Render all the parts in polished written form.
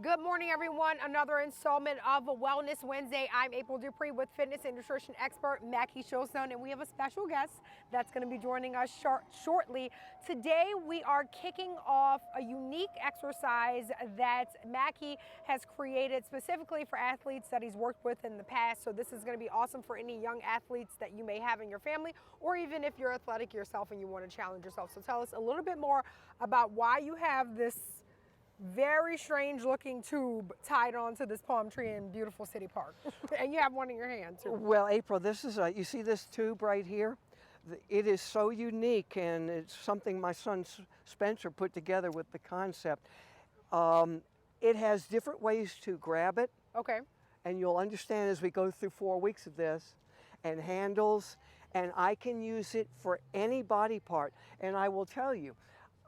Good morning, everyone. Another installment of a Wellness Wednesday. I'm April Dupree with fitness and nutrition expert Mackie Showstone, and we have a special guest that's going to be joining us shortly. Today, we are kicking off a unique exercise that Mackie has created specifically for athletes that he's worked with in the past. So this is going to be awesome for any young athletes that you may have in your family, or even if you're athletic yourself and you want to challenge yourself. So tell us a little bit more about why you have this very strange looking tube tied onto this palm tree in beautiful City Park. And you have one in your hand too. Well, April, this is you see this tube right here? It is so unique, and it's something my son Spencer put together with the concept. It has different ways to grab it. Okay. And you'll understand as we go through 4 weeks of this, and handles, and I can use it for any body part. And I will tell you,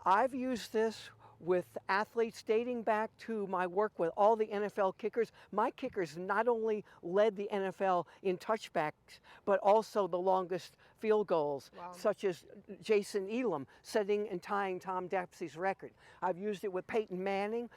I've used this with athletes dating back to my work with all the NFL kickers. My kickers not only led the NFL in touchbacks, but also the longest field goals, such as Jason Elam setting and tying Tom Dempsey's record. I've used it with Peyton Manning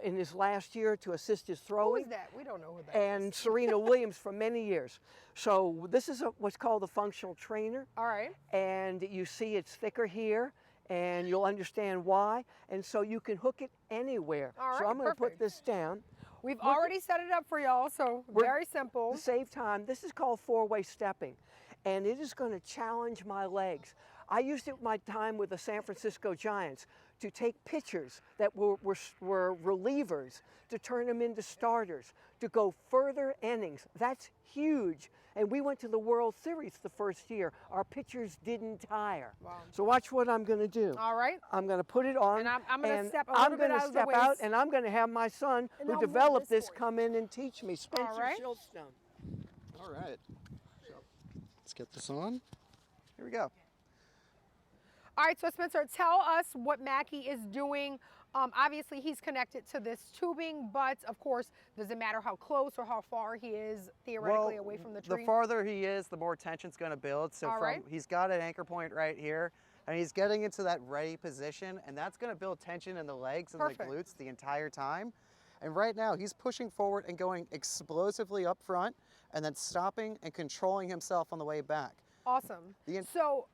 in his last year to assist his throwing. Who is that? We don't know who that is. And Serena Williams for many years. So this is what's called a functional trainer. All right. And you see it's thicker here, and you'll understand why. And so you can hook it anywhere. All right, so I'm going to put this down. We've already set it up for y'all, so very simple. To save time, this is called four-way stepping, and it is going to challenge my legs. I used it my time with the San Francisco Giants to take pitchers that were relievers, to turn them into starters, to go further innings. That's huge. And we went to the World Series the first year. Our pitchers didn't tire. Wow. So watch what I'm going to do. All right. I'm going to put it on. And I'm going to step a I'm little bit going to out of the step way. out, and I'm going to have my son, who developed this, come in and teach me. Spencer Shillstone. All right. So let's get this on. Here we go. All right, so Spencer, tell us what Mackie is doing. Obviously, he's connected to this tubing, but of course, does it matter how close or how far he is theoretically away from the tree? The farther he is, the more tension's going to build. So he's got an anchor point right here, and he's getting into that ready position, and that's going to build tension in the legs and the glutes the entire time. And right now, he's pushing forward and going explosively up front, and then stopping and controlling himself on the way back. Awesome. So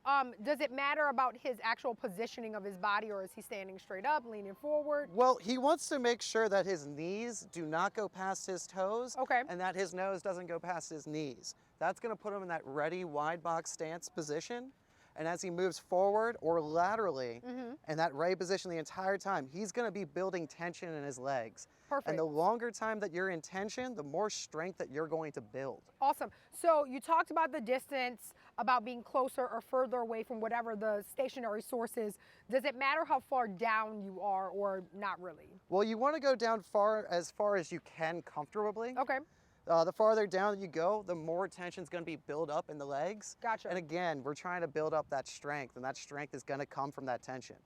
does it matter about his actual positioning of his body, or is he standing straight up, leaning forward? Well, he wants to make sure that his knees do not go past his toes, and that his nose doesn't go past his knees. That's going to put him in that ready wide box stance position. And as he moves forward or laterally in that ready position the entire time, he's going to be building tension in his legs. Perfect. And the longer time that you're in tension, the more strength that you're going to build. Awesome. So you talked about the distance, about being closer or further away from whatever the stationary source is. Does it matter how far down you are, or not really? Well, you want to go down as far as you can comfortably. Okay. The farther down you go, the more tension is going to be built up in the legs. Gotcha. And again, we're trying to build up that strength, and that strength is going to come from that tension.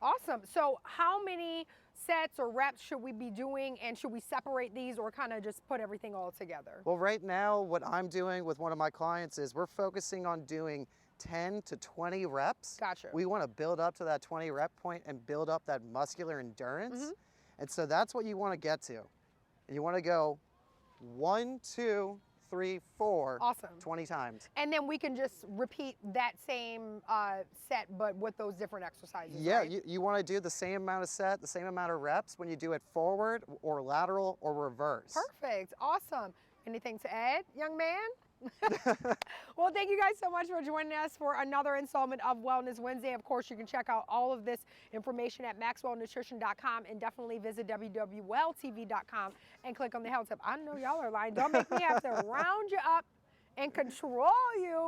Awesome. So how many sets or reps should we be doing, and should we separate these or kind of just put everything all together? Well, right now, what I'm doing with one of my clients is we're focusing on doing 10 to 20 reps. Gotcha. We want to build up to that 20 rep point and build up that muscular endurance. And so that's what you want to get to. And you want to go 1, 2, 3, 4, awesome. 20 times. And then we can just repeat that same set, but with those different exercises. Yeah, right? you want to do the same amount of set, the same amount of reps when you do it forward or lateral or reverse. Perfect. Awesome. Anything to add, young man? Well, thank you guys so much for joining us for another installment of Wellness Wednesday. Of course, you can check out all of this information at maxwellnutrition.com, and definitely visit www.welltv.com and click on the health tip. I know y'all are lying. Don't make me have to round you up and control you.